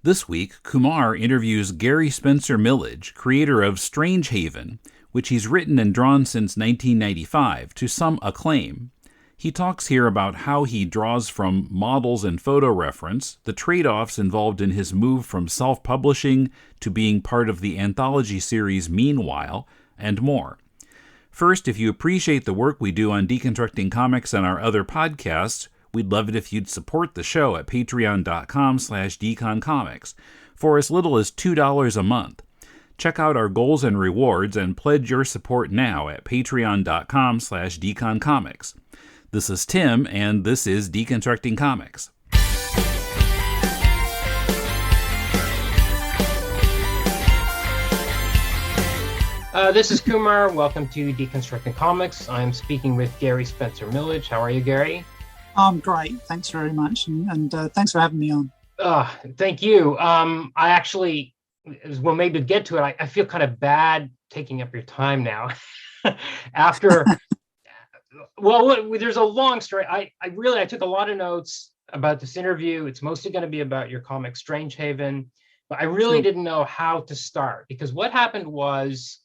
This week, Kumar interviews Gary Spencer Millidge, creator of Strangehaven, which he's written and drawn since 1995, to some acclaim. He talks here about how he draws from models and photo reference, the trade-offs involved in his move from self-publishing to being part of the anthology series Meanwhile, and more. First, if you appreciate the work we do on deconstructing comics and our other podcasts, we'd love it if you'd support the show at patreon.com/deconcomics for as little as $2 a month. Check out our goals and rewards and pledge your support now at patreon.com/deconcomics. This is Tim, and this is Deconstructing Comics. This is Kumar. Welcome to Deconstructing Comics. I'm speaking with Gary Spencer Millidge. How are you, Gary? I'm great. Thanks very much. And thanks for having me on. Thank you. I actually, well, maybe to get to it, I feel kind of bad taking up your time now. After, well, there's a long story. I took a lot of notes about this interview. It's mostly going to be about your comic Strangehaven, but I really didn't know how to start, because what happened was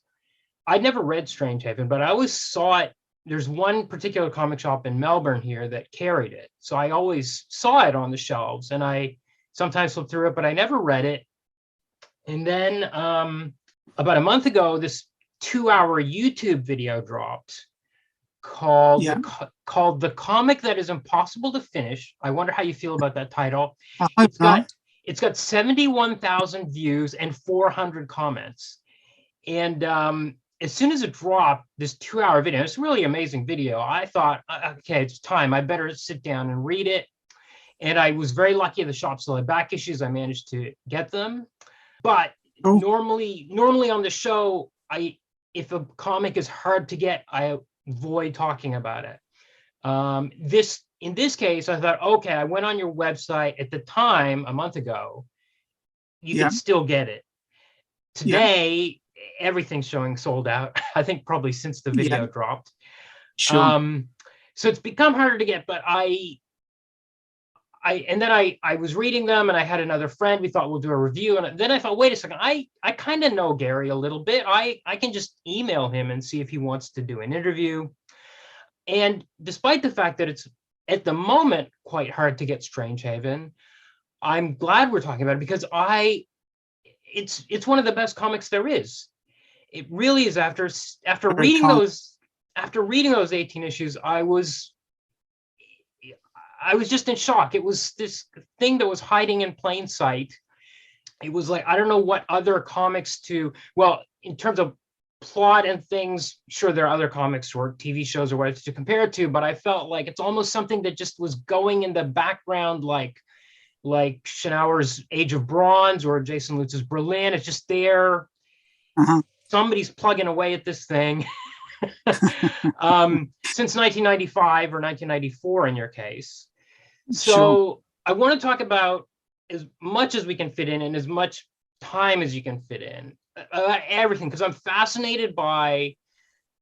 I'd never read Strangehaven, but I always saw it. There's one particular comic shop in Melbourne here that carried it. So I always saw it on the shelves, and I sometimes flipped through it, but I never read it. And then about a month ago, this 2-hour YouTube video dropped called The Comic That Is Impossible to Finish. I wonder how you feel about that title. It's got 71,000 views and 400 comments. And as soon as it dropped, this 2-hour video, it's a really amazing video. I thought, okay, it's time. I better sit down and read it. And I was very lucky at the shop still had back issues. I managed to get them. But normally on the show, if a comic is hard to get, I avoid talking about it. In this case, I thought, okay, I went on your website at the time, a month ago, you could still get it. Today, everything's showing sold out. I think probably since the video dropped. Sure. So it's become harder to get, but I was reading them, and I had another friend. We thought we'll do a review, and then I thought, wait a second, I kind of know Gary a little bit. I can just email him and see if he wants to do an interview. And despite the fact that it's at the moment quite hard to get Strangehaven, I'm glad we're talking about it, because it's one of the best comics there is. It really is. After reading those 18 issues, I was just in shock. It was this thing that was hiding in plain sight. It was like, I don't know what other comics in terms of plot and things, sure, there are other comics or TV shows or whatever to compare it to, but I felt like it's almost something that just was going in the background, like Schnauer's Age of Bronze or Jason Lutz's Berlin. It's just there. Somebody's plugging away at this thing. Since 1995 or 1994 in your case. So I want to talk about as much as we can fit in as much time as you can fit in, everything, because I'm fascinated by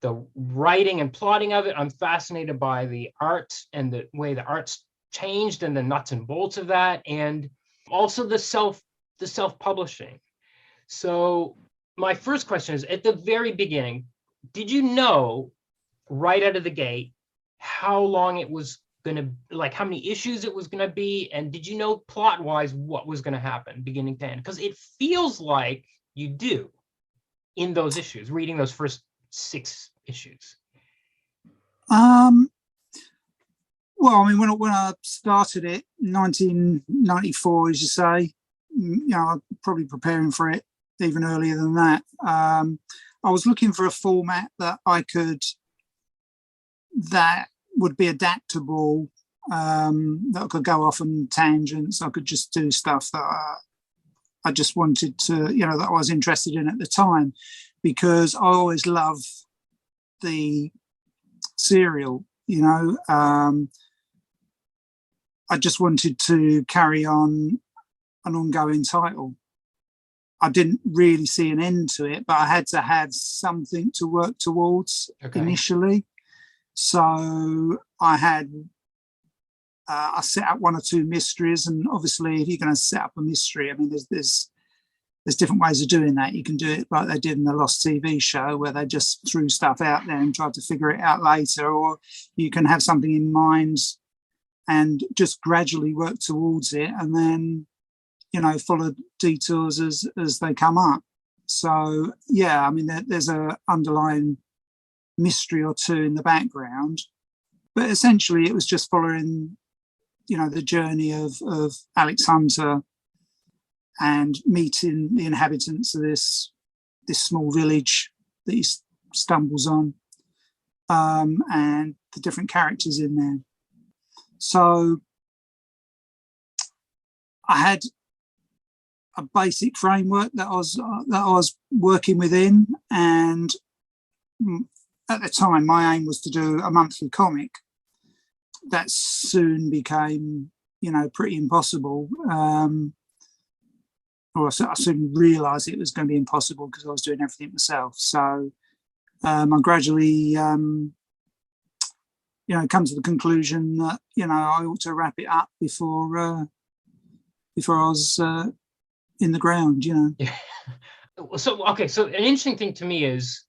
the writing and plotting of it. I'm fascinated by the art and the way the art's changed and the nuts and bolts of that, and also the self-publishing. So my first question is, at the very beginning, did you know right out of the gate how long it was going to, like how many issues it was going to be? And did you know plot-wise what was going to happen beginning to end? Because it feels like you do in those issues, reading those first 6 issues. Well, I mean, when I started it, 1994, as you say, I'm probably preparing for it even earlier than that. I was looking for a format that would be adaptable, that I could go off on tangents. I could just do stuff that I just wanted to, that I was interested in at the time, because I always loved the serial, I just wanted to carry on an ongoing title. I didn't really see an end to it, but I had to have something to work towards initially. So I had I set up one or two mysteries, and obviously, if you're going to set up a mystery, I mean, there's different ways of doing that. You can do it like they did in the Lost TV show, where they just threw stuff out there and tried to figure it out later, or you can have something in mind and just gradually work towards it, and then, you know, follow detours as they come up. So yeah, I mean, there's a underlying mystery or two in the background, but essentially it was just following, you know, the journey of Alex Hunter and meeting the inhabitants of this small village that he stumbles on, and the different characters in there. So I had a basic framework that I was working within, and at the time my aim was to do a monthly comic. That soon became, you know, pretty impossible. Or I soon realised it was going to be impossible because I was doing everything myself. So I gradually, you know, come to the conclusion that, you know, I ought to wrap it up before I was in the ground, you know. Yeah. So, okay, so an interesting thing to me is,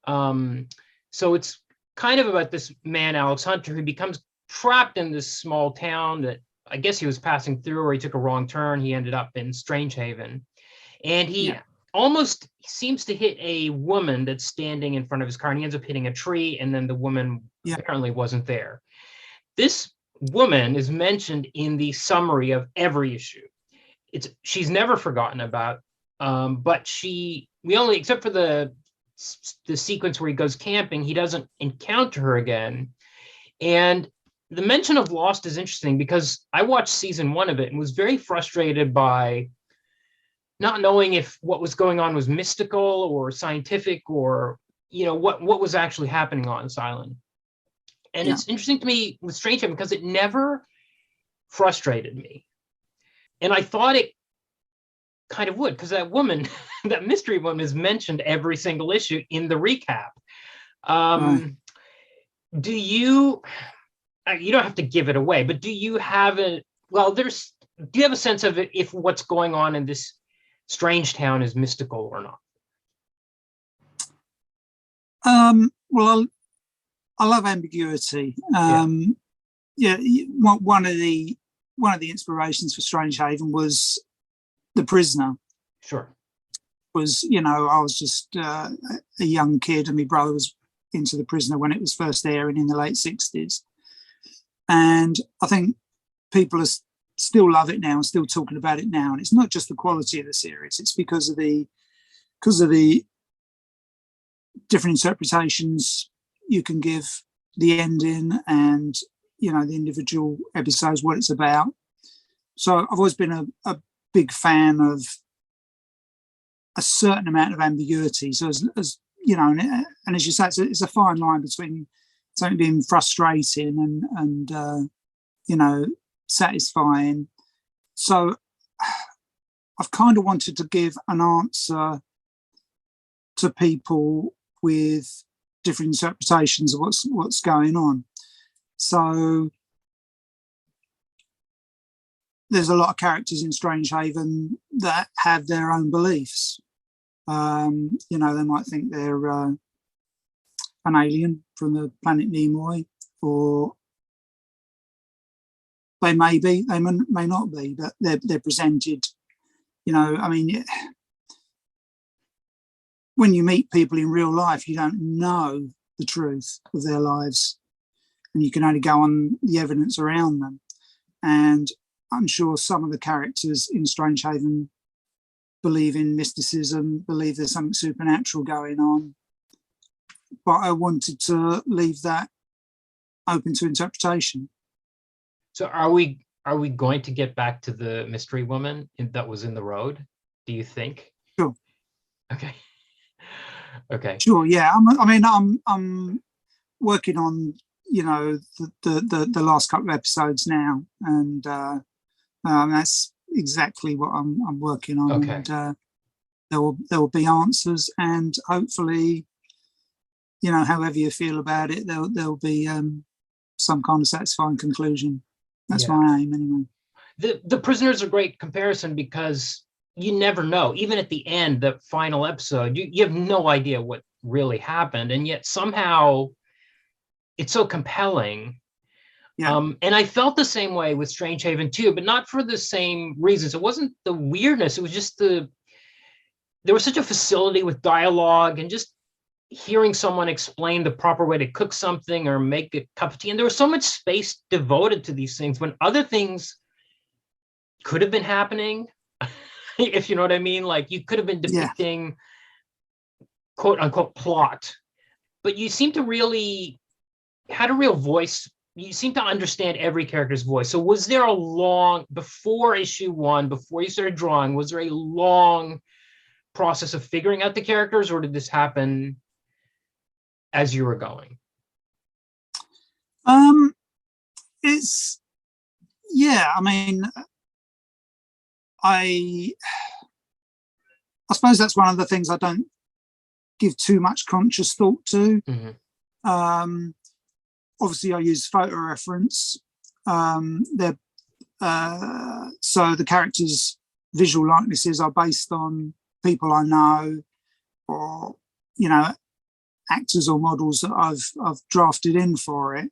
so it's kind of about this man, Alex Hunter, who becomes trapped in this small town that I guess he was passing through, or he took a wrong turn. He ended up in Strangehaven, and he almost seems to hit a woman that's standing in front of his car, and he ends up hitting a tree, and then the woman apparently wasn't there. This woman is mentioned in the summary of every issue. She's never forgotten about, but we only, except for the sequence where he goes camping, he doesn't encounter her again. And the mention of Lost is interesting because I watched season 1 of it and was very frustrated by not knowing if what was going on was mystical or scientific, or, you know, what was actually happening on this island. And it's interesting to me with Strangehaven because it never frustrated me. And I thought it kind of would, because that woman, that mystery woman, is mentioned every single issue in the recap. Do you don't have to give it away, but do you have do you have a sense of if what's going on in this strange town is mystical or not? Well, I love ambiguity. One of the inspirations for Strangehaven was The Prisoner. Sure. Was, you know, I was just a young kid, and my brother was into The Prisoner when it was first airing in the late 60s. And I think people still love it now and still talking about it now. And it's not just the quality of the series; it's because of the different interpretations you can give the ending, and, you know, the individual episodes, what it's about. So I've always been a big fan of a certain amount of ambiguity. So as you know, and as you say, it's a fine line between something being frustrating and you know, satisfying. So I've kind of wanted to give an answer to people with different interpretations of what's going on. So there's a lot of characters in Strangehaven that have their own beliefs. You know, they might think they're an alien from the planet Nimoy, or they may be, they may not be, but they're presented, you know, I mean, when you meet people in real life, you don't know the truth of their lives, and you can only go on the evidence around them. And I'm sure some of the characters in Strangehaven believe in mysticism, believe there's something supernatural going on. But I wanted to leave that open to interpretation. So are we going to get back to the mystery woman that was in the road, do you think? Sure. Okay. Sure, yeah. I'm working on, you know, the last couple of episodes now, and that's exactly what I'm working on. Okay. And there will be answers, and hopefully, you know, however you feel about it, there'll be some kind of satisfying conclusion. That's my aim anyway. The Prisoner's a great comparison because you never know. Even at the end, the final episode, you have no idea what really happened, and yet somehow it's so compelling. Yeah. And I felt the same way with Strangehaven too, but not for the same reasons. It wasn't the weirdness. It was just there was such a facility with dialogue and just hearing someone explain the proper way to cook something or make a cup of tea. And there was so much space devoted to these things when other things could have been happening, if you know what I mean. Like you could have been depicting quote unquote plot, but you seem to really had a real voice. You seem to understand every character's voice. So was there before issue 1, before you started drawing, was there a long process of figuring out the characters, or did this happen as you were going? I mean, I suppose that's one of the things I don't give too much conscious thought to. Mm-hmm. Obviously, I use photo reference. So the characters' visual likenesses are based on people I know, or actors or models that I've drafted in for it.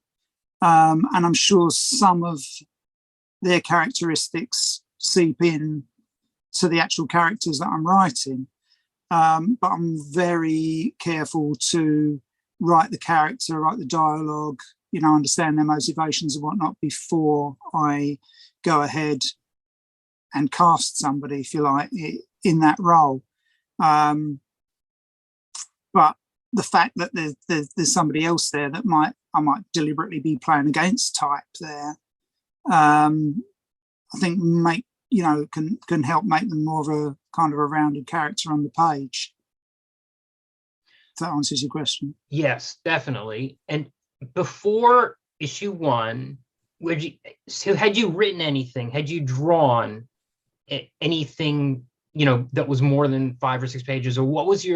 And I'm sure some of their characteristics seep in to the actual characters that I'm writing. But I'm very careful to write the character, write the dialogue, understand their motivations and whatnot before I go ahead and cast somebody, if you like, in that role. But the fact that there's somebody else there that I might deliberately be playing against type there, I think can help make them more of a kind of a rounded character on the page. If that answers your question. Yes, definitely. And before issue 1, had you written anything? Had you drawn anything, that was more than 5 or 6 pages? Or what was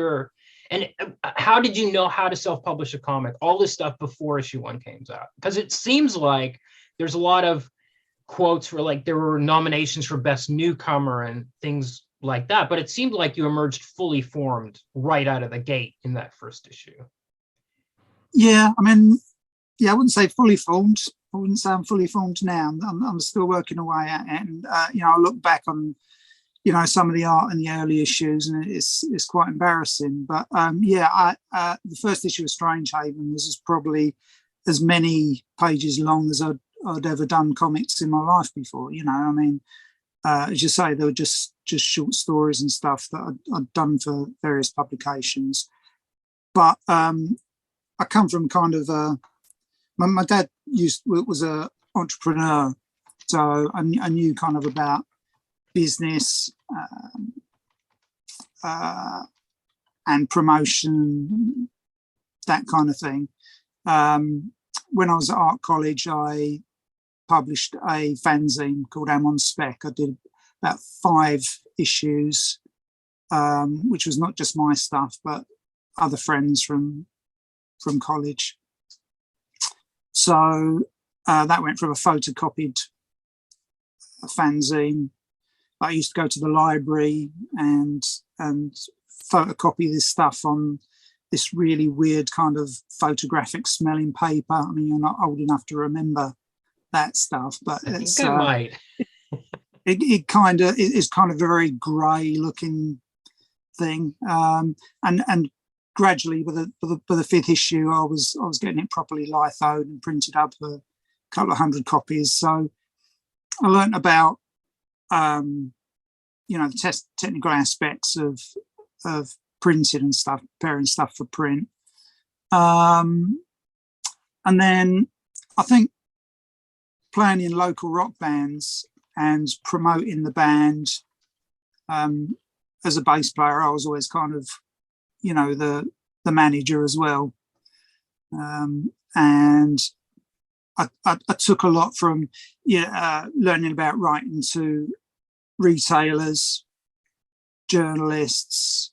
and how did you know how to self-publish a comic? All this stuff before issue 1 came out? Because it seems like there's a lot of quotes for like there were nominations for best newcomer and things like that, but it seemed like you emerged fully formed right out of the gate in that first issue. Yeah, I mean, I wouldn't say fully formed. I wouldn't say I'm fully formed now. I'm still working away at it, and I look back on some of the art in the early issues, and it's quite embarrassing. But the first issue of Strangehaven was probably as many pages long as I'd ever done comics in my life before. I mean, as you say, they were just short stories and stuff that I'd done for various publications. But I come from kind of my dad was a entrepreneur, so I knew kind of about business and promotion, that kind of thing. When I was at art college, I published a fanzine called Am on Spec. I did about 5 issues, which was not just my stuff, but other friends from college. So that went from a photocopied fanzine. I used to go to the library and photocopy this stuff on this really weird kind of photographic smelling paper. I mean, you're not old enough to remember that stuff, but it's might. it kind of is kind of a very grey looking thing. And gradually, with the 5th issue, I was getting it properly lithoed and printed up a couple of 100 copies. So I learnt about the technical aspects of printing and stuff, preparing stuff for print. And then I think playing in local rock bands and promoting the band as a bass player, I was always kind of, the manager as well. And I took a lot from learning about writing to retailers, journalists,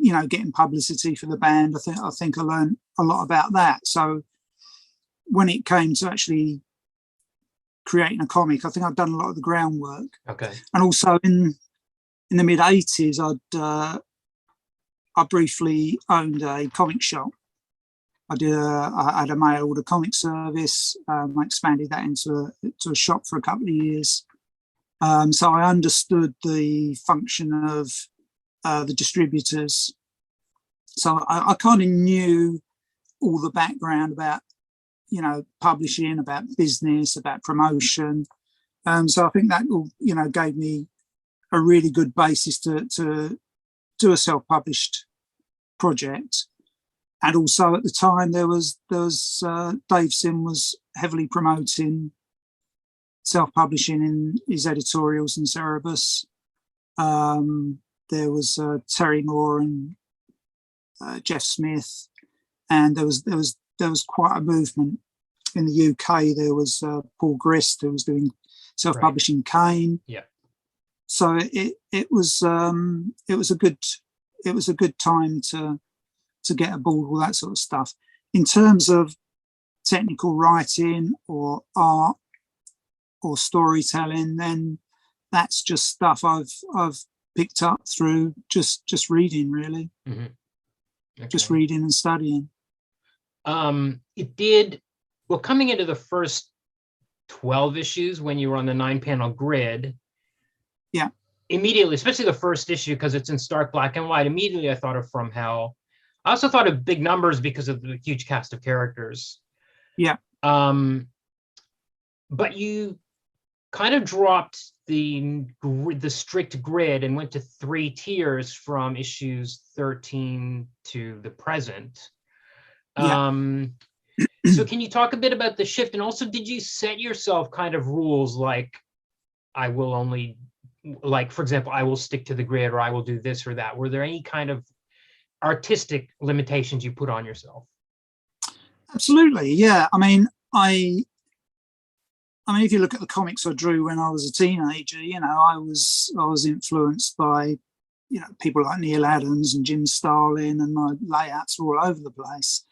getting publicity for the band. I think I learned a lot about that. So when it came to actually creating a comic. I think I'd done a lot of the groundwork. Okay. And also in the mid 80s, I briefly owned a comic shop. I had a mail order comic service. I expanded that into a shop for a couple of years. So I understood the function of the distributors. So I kind of knew all the background about, publishing, about business, about promotion. So I think that all, gave me a really good basis to do a self-published project. And also at the time there was Dave Sim was heavily promoting self-publishing in his editorials in Cerebus. There was Terry Moore and Jeff Smith, and there was quite a movement in the UK. There was Paul Grist, who was doing self-publishing Kane. Yeah. So it was a good time to get aboard all that sort of stuff. In terms of technical writing or art or storytelling, then that's just stuff I've picked up through just reading, really. Mm-hmm. Okay. Just reading and studying. Coming into the first 12 issues when you were on the 9-panel grid. Yeah. Immediately, especially the first issue, because it's in stark black and white, immediately I thought of From Hell. I also thought of big numbers because of the huge cast of characters. Yeah. But you kind of dropped the strict grid and went to 3 tiers from issues 13 to the present. Yeah. So can you talk a bit about the shift? And also, did you set yourself kind of rules like, I will only, like, for example, I will stick to the grid, or I will do this or that? Were there any kind of artistic limitations you put on yourself? Absolutely, yeah. I mean, if you look at the comics I drew when I was a teenager, I was influenced by, people like Neil Adams and Jim Starlin, and my layouts were all over the place.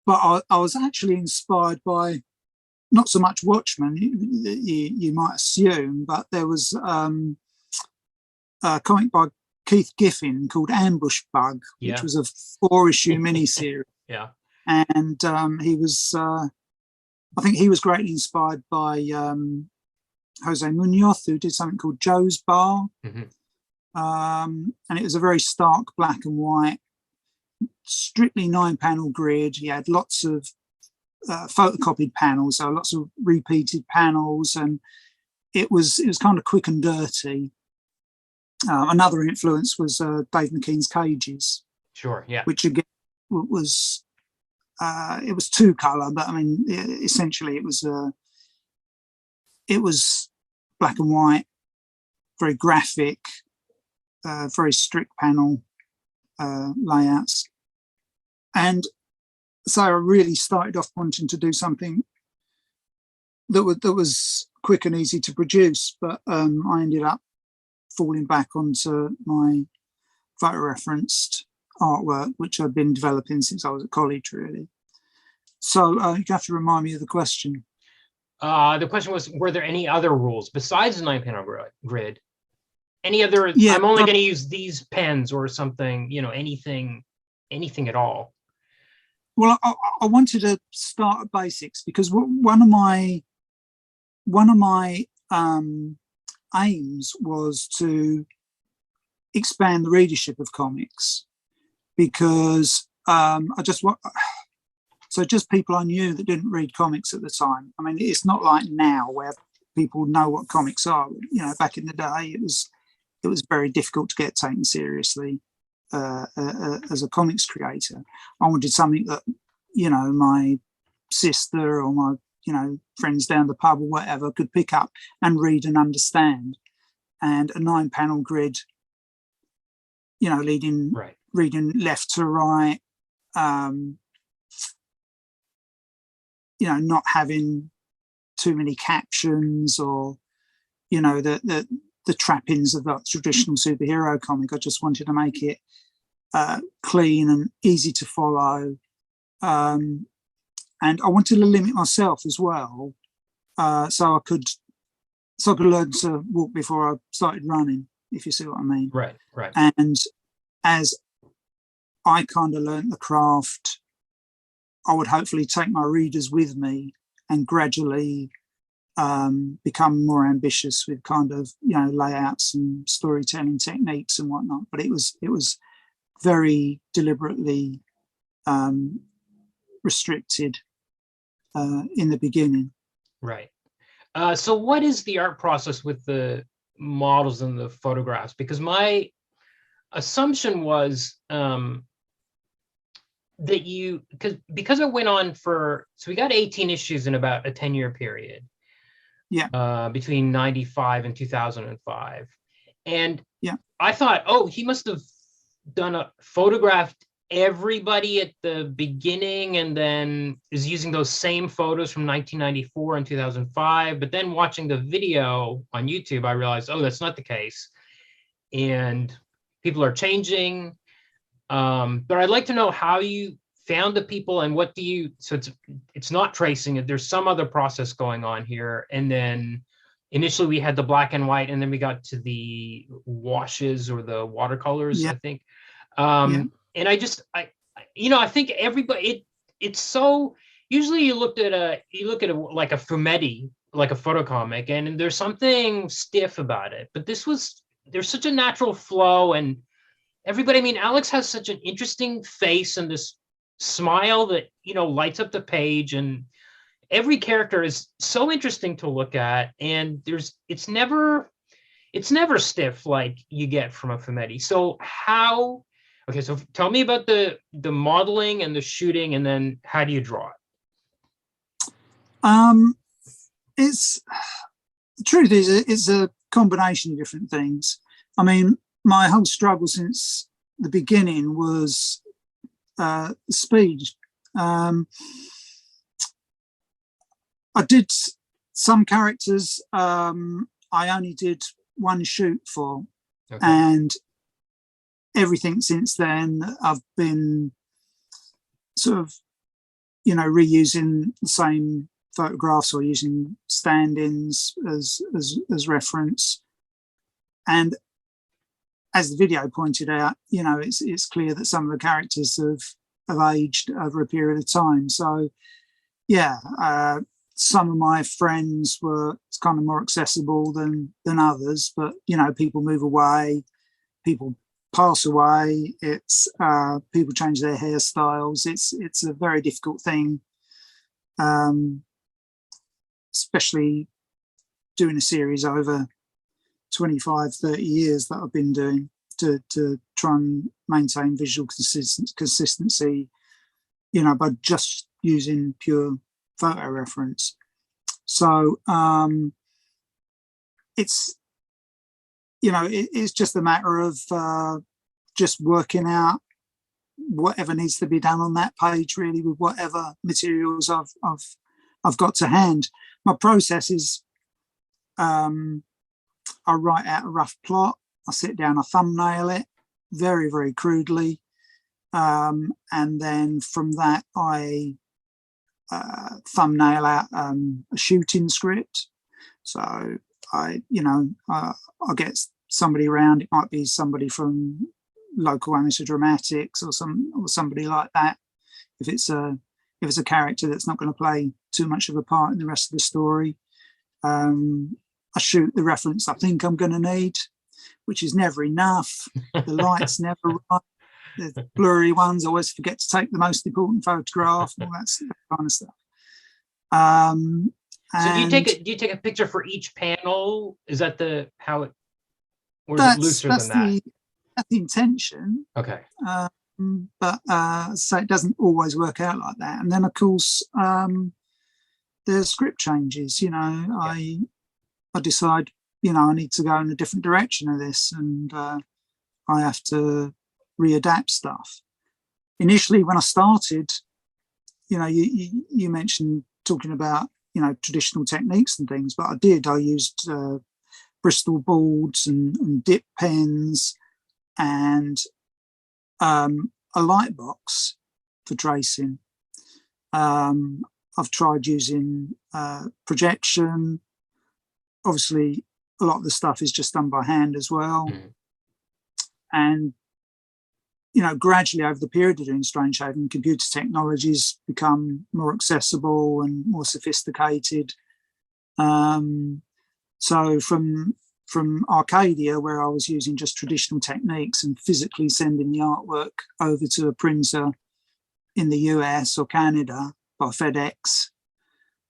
But I was actually inspired by not so much Watchmen, you might assume, but there was a comic by Keith Giffen called Ambush Bug, which was a 4-issue miniseries. Yeah. And he was, I think he was greatly inspired by Jose Munoz, who did something called Joe's Bar. Mm-hmm. And it was a very stark black and white, strictly 9-panel grid. He had lots of photocopied panels, so lots of repeated panels, and it was kind of quick and dirty. Another influence was Dave McKean's Cages. Sure, yeah. Which again was it was 2-color, but I mean essentially it was black and white, very graphic, very strict panel layouts. And so I really started off wanting to do something that was quick and easy to produce, but I ended up falling back onto my photo-referenced artwork, which I've been developing since I was at college, really. So you have to remind me of the question. The question was, were there any other rules besides the 9-panel grid? Any other, yeah, I'm only going to use these pens or something, anything at all? Well, I wanted to start at basics because one of my aims was to expand the readership of comics, because just people I knew that didn't read comics at the time. I mean, it's not like now where people know what comics are. Back in the day, it was very difficult to get taken seriously as a comics creator. I wanted something that, my sister or my, friends down the pub or whatever could pick up and read and understand. And a 9-panel grid, reading left to right, not having too many captions or, the trappings of that traditional superhero comic. I just wanted to make it clean and easy to follow. and I wanted to limit myself as well, so I could learn to walk before I started running, if you see what I mean. Right, right. And as I kind of learned the craft, I would hopefully take my readers with me and gradually become more ambitious with kind of, layouts and storytelling techniques and whatnot. But it was very deliberately restricted in the beginning. Right. So what is the art process with the models and the photographs? Because my assumption was that because it went on so we got 18 issues in about a 10-year period. Yeah. Between 95 and 2005. And yeah, I thought, oh, he must have photographed everybody at the beginning and then is using those same photos from 1994 and 2005. But then watching the video on YouTube, I realized, oh, that's not the case. And people are changing. But I'd like to know how you found the people and so it's not tracing it. There's some other process going on here. And then initially we had the black and white, and then we got to the washes or the watercolors, I think. And I think everybody, it's so, usually you look at like a fumetti, like a photocomic, and there's something stiff about it, but there's such a natural flow, and everybody, Alex has such an interesting face and this smile that, lights up the page, and every character is so interesting to look at, and it's never stiff like you get from a fumetti. So so tell me about the modeling and the shooting, and then how do you draw it? The truth is, it's a combination of different things. My whole struggle since the beginning was speed. I did some characters I only did one shoot for, okay. And everything since then I've been sort of, reusing the same photographs or using stand-ins as reference. And as the video pointed out, it's clear that some of the characters have aged over a period of time. So, some of my friends were kind of more accessible than others, but people move away, people pass away. It's people change their hairstyles. It's a very difficult thing, especially doing a series over 25, 30 years that I've been doing to try and maintain visual consistency, by just using pure photo reference. So it's just a matter of just working out whatever needs to be done on that page, really, with whatever materials I've got to hand. My process is I write out a rough plot, I sit down, I thumbnail it very, very crudely, and then from that I thumbnail out a shooting script. So I get somebody around. It might be somebody from local amateur dramatics or somebody like that. If it's a character that's not going to play too much of a part in the rest of the story, I shoot the reference I think I'm going to need, which is never enough. The light's never right. The blurry ones, I always forget to take the most important photograph, all that kind of stuff. So do you take a picture for each panel? Is that how it, or is it looser than that? That's the intention. Okay. But so it doesn't always work out like that. And then of course the script changes. I decide I need to go in a different direction of this, and I have to readapt stuff. Initially, when I started, you mentioned talking about traditional techniques and things, but I used Bristol boards and dip pens and a light box for tracing. I've tried using projection. Obviously, a lot of the stuff is just done by hand as well. And, gradually over the period of doing Strangehaven, computer technologies become more accessible and more sophisticated. So from Arcadia, where I was using just traditional techniques and physically sending the artwork over to a printer in the US or Canada by FedEx,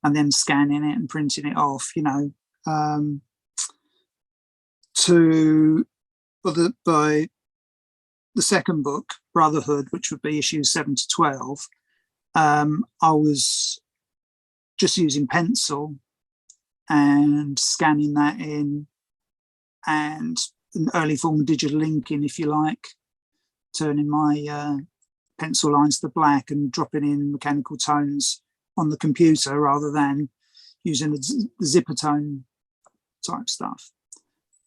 and then scanning it and printing it off, by the second book, Brotherhood, which would be issues 7 to 12, I was just using pencil and scanning that in, and an early form of digital inking, if you like, turning my pencil lines to black and dropping in mechanical tones on the computer rather than using the zipper tone type stuff.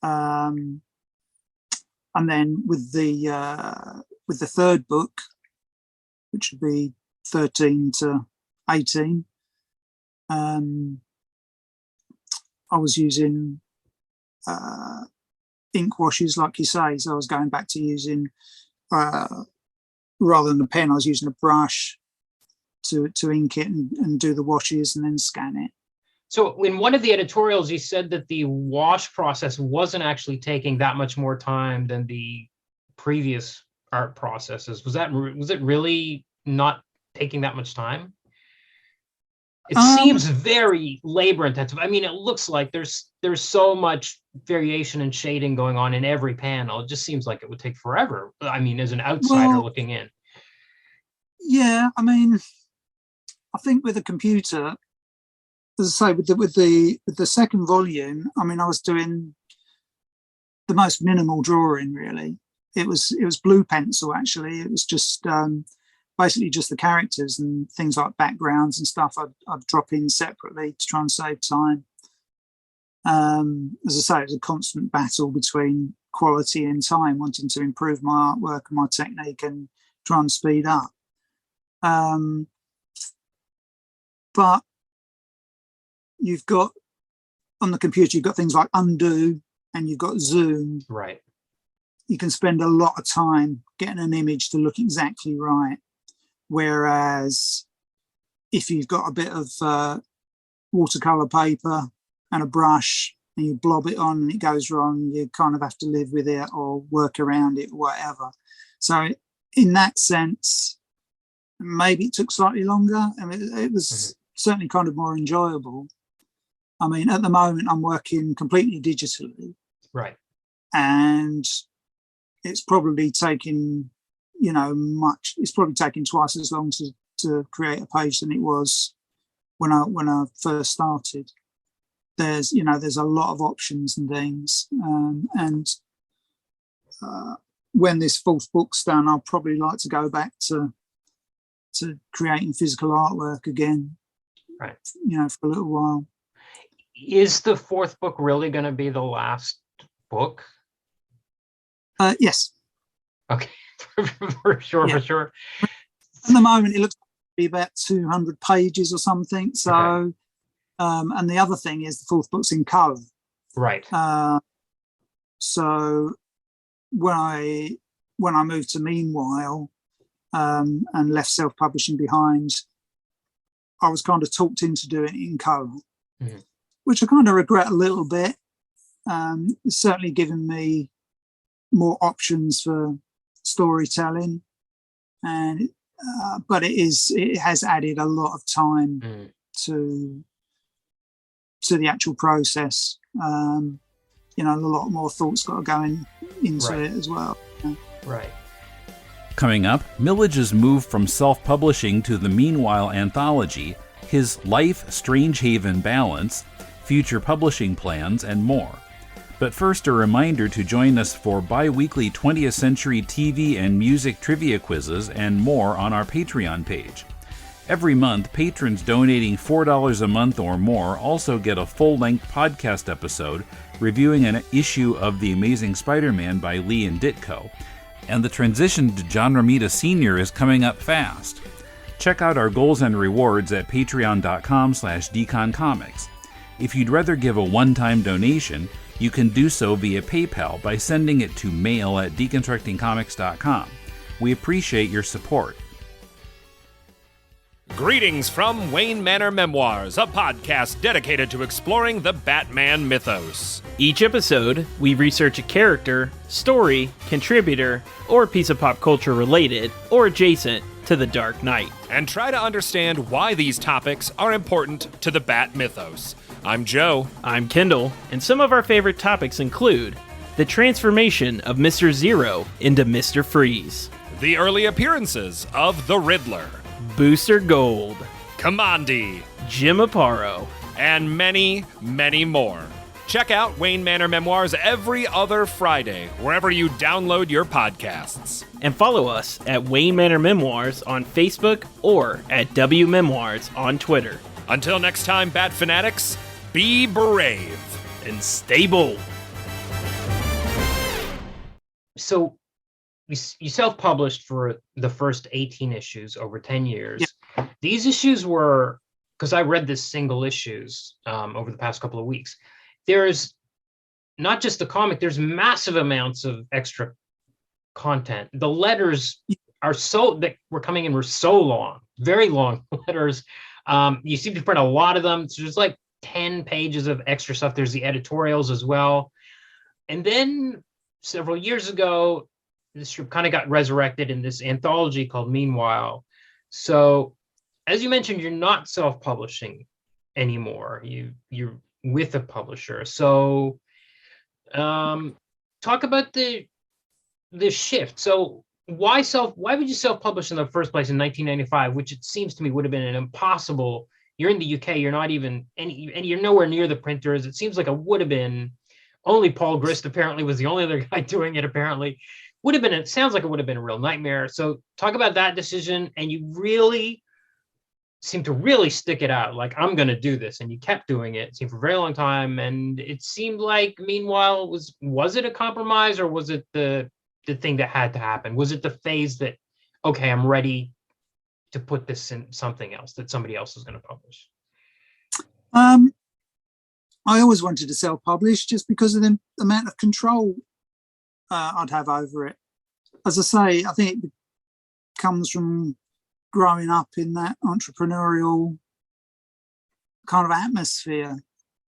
And then with the third book, which would be 13 to 18, I was using ink washes, like you say. So I was going back to using, rather than a pen, I was using a brush to ink it and do the washes and then scan it. So in one of the editorials, you said that the wash process wasn't actually taking that much more time than the previous art processes. Was it really not taking that much time? It seems very labor intensive. I mean, it looks like there's so much variation and shading going on in every panel. It just seems like it would take forever. I mean, as an outsider looking in. Yeah, I mean, I think with a computer, as I say, with the second volume, I mean, I was doing the most minimal drawing, really. It was blue pencil, actually. It was just basically just the characters and things like backgrounds and stuff I'd drop in separately to try and save time. As I say, it was a constant battle between quality and time, wanting to improve my artwork and my technique and try and speed up. But you've got, on the computer, you've got things like undo and you've got zoom. Right. You can spend a lot of time getting an image to look exactly right. Whereas if you've got a bit of watercolor paper and a brush and you blob it on and it goes wrong, you kind of have to live with it or work around it or whatever. So in that sense, maybe it took slightly longer. I mean, it was certainly kind of more enjoyable. I mean, at the moment, I'm working completely digitally. Right. And it's probably taking, it's probably taking twice as long to create a page than it was when I first started. There's a lot of options and things. And when this fourth book's done, I'll probably like to go back to creating physical artwork again. Right. For a little while. Is the fourth book really going to be the last book? Yes. Okay. For sure. At the moment, it looks to be about 200 pages or something. So, okay. And the other thing is the fourth book's in colour. Right. So when I moved to Meanwhile and left self-publishing behind, I was kind of talked into doing it in colour, which I kind of regret a little bit. It's certainly given me more options for storytelling, and but it has added a lot of time to the actual process. A lot more thoughts got to go into it as well. Right. Coming up, Millidge's move from self-publishing to the Meanwhile anthology, his life-Strangehaven balance, future publishing plans, and more. But first, a reminder to join us for bi-weekly 20th Century TV and music trivia quizzes and more on our Patreon page. Every month, patrons donating $4 a month or more also get a full-length podcast episode reviewing an issue of The Amazing Spider-Man by Lee and Ditko. And the transition to John Romita Sr. is coming up fast. Check out our goals and rewards at patreon.com/deconcomics. If you'd rather give a one-time donation, you can do so via PayPal by sending it to mail@deconstructingcomics.com. We appreciate your support. Greetings from Wayne Manor Memoirs, a podcast dedicated to exploring the Batman mythos. Each episode, we research a character, story, contributor, or piece of pop culture related or adjacent to the Dark Knight, and try to understand why these topics are important to the Bat mythos. I'm Joe. I'm Kendall, and some of our favorite topics include the transformation of Mr. Zero into Mr. Freeze, The early appearances of the Riddler, Booster Gold, Commandi, Jim Aparo, and many, many more. Check out Wayne Manor Memoirs every other Friday, wherever you download your podcasts. And follow us at Wayne Manor Memoirs on Facebook or at W Memoirs on Twitter. Until next time, Bat Fanatics, be brave And stay bold. So you self-published for the first 18 issues over 10 years. Yeah. These issues were, because I read this single issues over the past couple of weeks, there's not just the comic, there's massive amounts of extra content. The letters that were coming in were so long, very long letters. You seem to print a lot of them. So there's like 10 pages of extra stuff. There's the editorials as well. And then several years ago, this strip kind of got resurrected in this anthology called Meanwhile. So as you mentioned, you're not self-publishing anymore. You're with a publisher. So talk about the shift. So why would you self-publish in the first place in 1995, which it seems to me would have been an impossible. You're in the UK, you're not even and you're nowhere near the printers. It seems like it would have been only Paul Grist apparently was the only other guy doing it apparently. It sounds like it would have been a real nightmare. So talk about that decision, and you really seem to really stick it out. Like, I'm going to do this, and you kept doing it. It seemed for a very long time, and it seemed like, Meanwhile, was it a compromise, or was it the thing that had to happen? Was it the phase that, okay, I'm ready to put this in something else that somebody else is going to publish? I always wanted to self-publish just because of the amount of control I'd have over it. As I say, I think it comes from growing up in that entrepreneurial kind of atmosphere.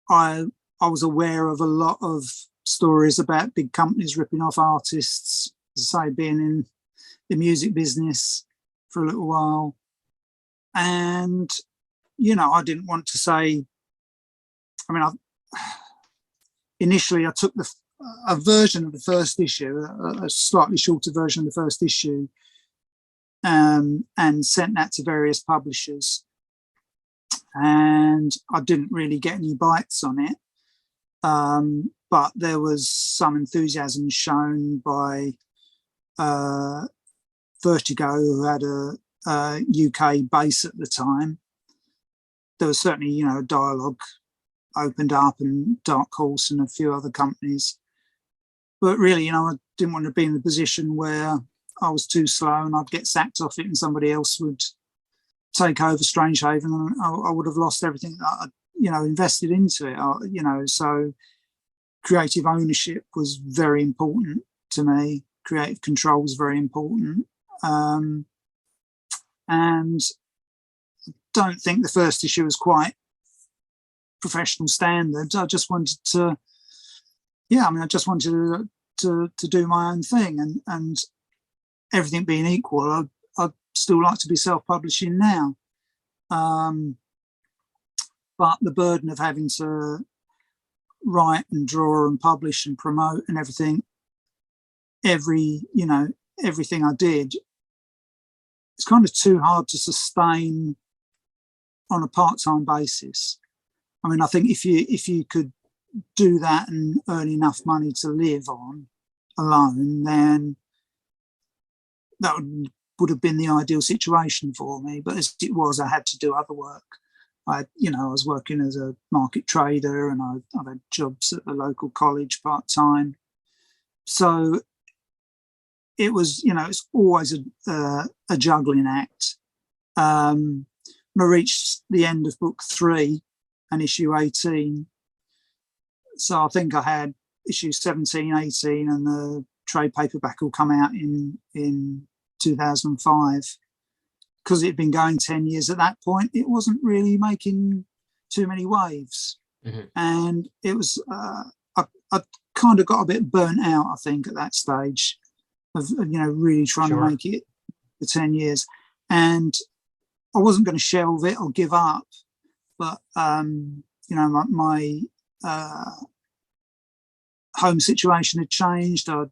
I was aware of a lot of stories about big companies ripping off artists, as I say, being in the music business for a little while. And, I didn't want to say, initially I took a version of the first issue, a slightly shorter version of the first issue, and sent that to various publishers. And I didn't really get any bites on it. But there was some enthusiasm shown by Vertigo, who had a UK base at the time. There was certainly, a dialogue opened up, and Dark Horse and a few other companies. But really, I didn't want to be in the position where I was too slow and I'd get sacked off it and somebody else would take over Strangehaven, and I would have lost everything that I, invested into it. So creative ownership was very important to me. Creative control was very important. And I don't think the first issue was quite professional standards. I just wanted to, to do my own thing, and everything being equal, I'd still like to be self-publishing now. But the burden of having to write and draw and publish and promote and everything, everything I did, it's kind of too hard to sustain on a part-time basis. I think if you could do that and earn enough money to live on alone, then that would have been the ideal situation for me. But as it was, I had to do other work. I was working as a market trader, and I've had jobs at the local college part-time. So it was, it's always a juggling act. when I reached the end of book 3 and issue 18, so I think I had issue 17, 18, and the trade paperback will come out in 2005. Because it had been going 10 years at that point, it wasn't really making too many waves. Mm-hmm. And it was, I kind of got a bit burnt out, I think, at that stage of really trying to make it for 10 years. And I wasn't going to shelve it or give up, but, my home situation had changed. I'd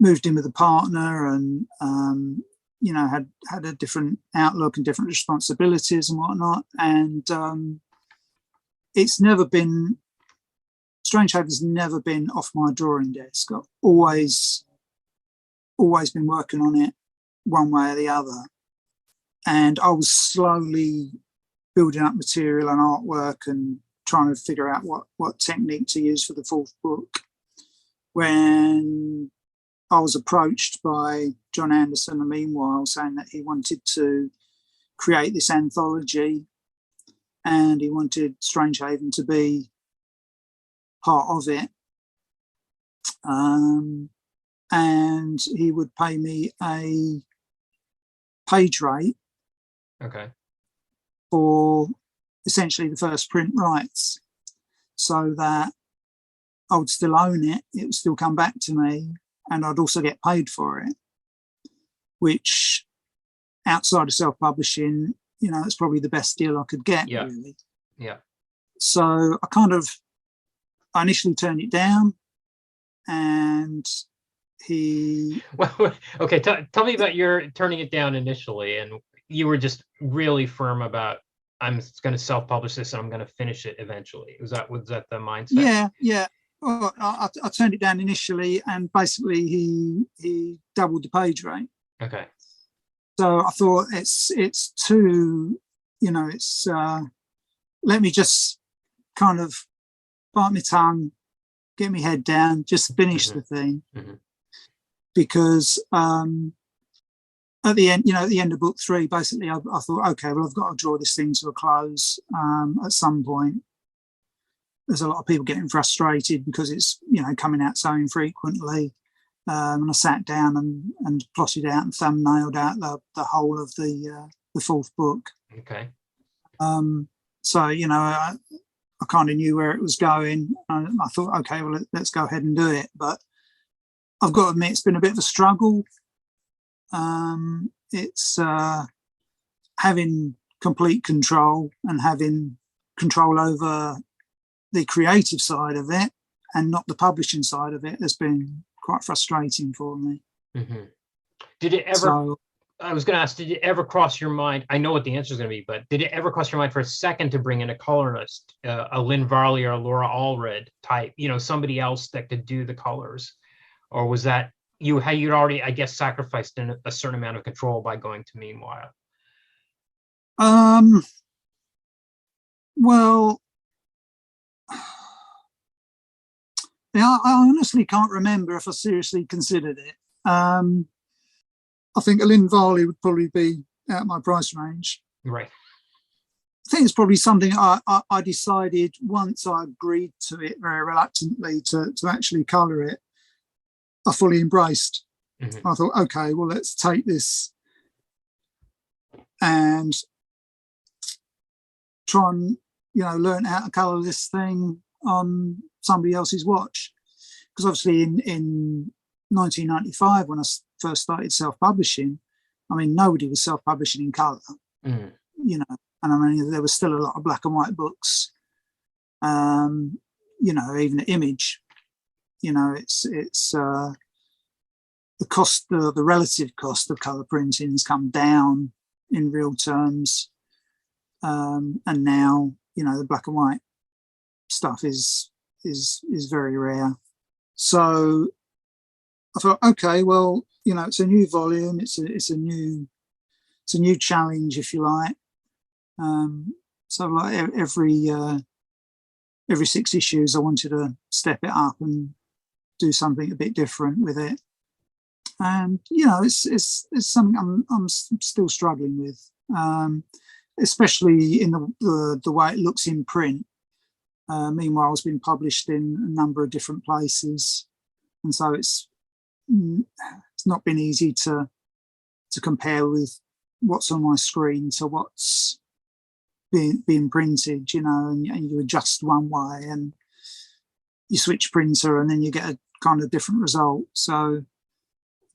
moved in with a partner and, had a different outlook and different responsibilities and whatnot. And it's never been, Strangehaven's never been off my drawing desk. I've always been working on it one way or the other. And I was slowly building up material and artwork and trying to figure out what technique to use for the 4th book when I was approached by John Anderson, the meanwhile, saying that he wanted to create this anthology and he wanted Strangehaven to be part of it. And he would pay me a page rate for essentially the first print rights, so that I would still own it, it would still come back to me, and I'd also get paid for it, which outside of self-publishing, it's probably the best deal I could get, really. Yeah. So I initially turned it down, and he... Well, okay, tell me about your turning it down initially, and you were just really firm about, I'm going to self-publish this and I'm going to finish it eventually. Was that the mindset? Yeah. Well, I turned it down initially, and basically he doubled the page rate. Okay. So I thought it's too, it's let me just kind of bite my tongue, get my head down, just finish the thing, because at the end of book 3, basically I thought, okay, well, I've got to draw this thing to a close at some point. There's a lot of people getting frustrated because it's coming out so infrequently, and I sat down and plotted out and thumbnailed out the whole of the 4th book. Okay. So I kind of knew where it was going, and I thought, okay, well, let's go ahead and do it. But I've got to admit, it's been a bit of a struggle. It's having complete control and having control over the creative side of it and not the publishing side of it has been quite frustrating for me. Mm-hmm. Did it ever, I was going to ask, did it ever cross your mind? I know what the answer is going to be, but did it ever cross your mind for a second to bring in a colorist, a Lynn Varley or a Laura Allred type, somebody else that could do the colors? Or was that you'd already, I guess, sacrificed a certain amount of control by going to Meanwhile? Well, yeah, I honestly can't remember if I seriously considered it. I think a Lynn Varley would probably be out of my price range. Right. I think it's probably something I decided once I agreed to it very reluctantly to actually colour it. I fully embraced. Mm-hmm. I thought, okay, well, let's take this and try and learn how to colour this thing on somebody else's watch, because obviously in 1995 when I first started self-publishing, nobody was self-publishing in colour, and there was still a lot of black and white books, even at Image, it's the cost, the relative cost of colour printing has come down in real terms, and now the black and white stuff is very rare. So I thought, okay, well, it's a new volume, it's a new challenge, if you like. So like every 6 issues, I wanted to step it up and do something a bit different with it. and it's something I'm still struggling with, especially in the way it looks in print. Meanwhile, it's been published in a number of different places, and so it's not been easy to compare with what's on my screen to what's being printed, and you adjust one way and you switch printer and then you get a kind of different result. So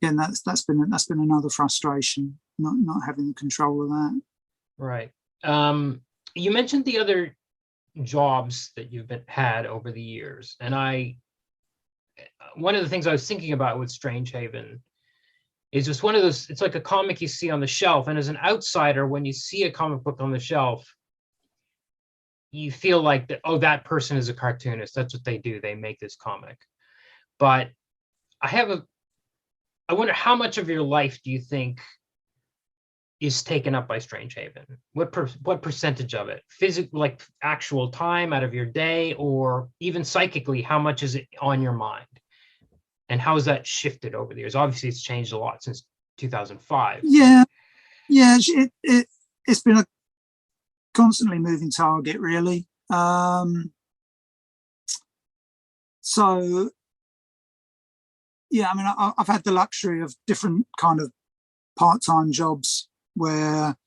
again, that's been another frustration, not having control of that. Right. You mentioned the other jobs that you've had over the years, and one of the things I was thinking about with Strangehaven is just one of those, it's like a comic you see on the shelf, and as an outsider, when you see a comic book on the shelf, you feel like that person is a cartoonist. That's what they do. They make this comic. But I wonder how much of your life do you think is taken up by Strangehaven? What percentage of it? Like actual time out of your day, or even psychically, how much is it on your mind? And how has that shifted over the years? Obviously, it's changed a lot since 2005. Yeah, it's been a constantly moving target, really. So, yeah, I mean, I've had the luxury of different kind of part-time jobs where,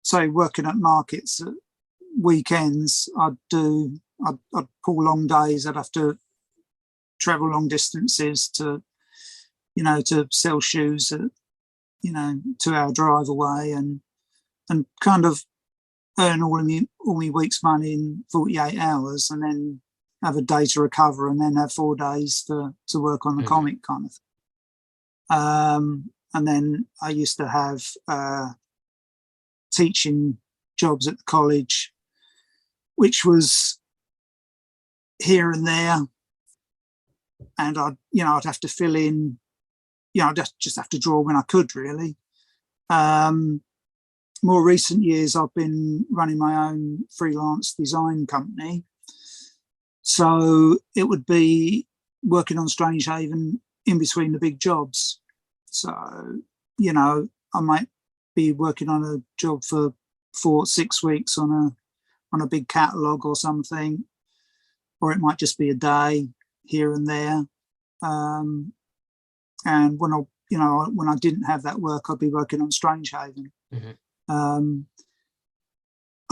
say, working at markets at weekends, I'd pull long days. I'd have to travel long distances to sell shoes at 2-hour drive away, and kind of earn all my week's money in 48 hours, and then have a day to recover, and then have 4 days to work on the comic kind of thing. And then I used to have teaching jobs at the college, which was here and there, and I'd have to fill in. I'd just have to draw when I could, really. More recent years, I've been running my own freelance design company, so it would be working on Strangehaven in between the big jobs. So, I might be working on a job for 4-6 weeks on a big catalogue or something, or it might just be a day here and there. And when I didn't have that work, I'd be working on Strangehaven. Mm-hmm.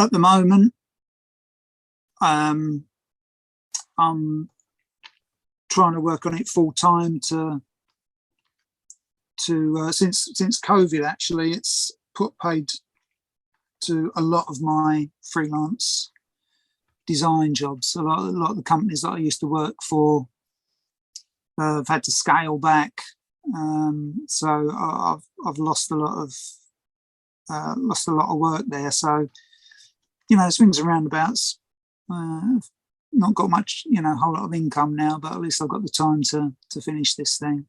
At the moment, I'm trying to work on it full time to since COVID, actually, it's put paid to a lot of my freelance design jobs. A lot of the companies that I used to work for have had to scale back, so I've lost a lot of work there. So swings and roundabouts. Not got much, whole lot of income now, but at least I've got the time to finish this thing.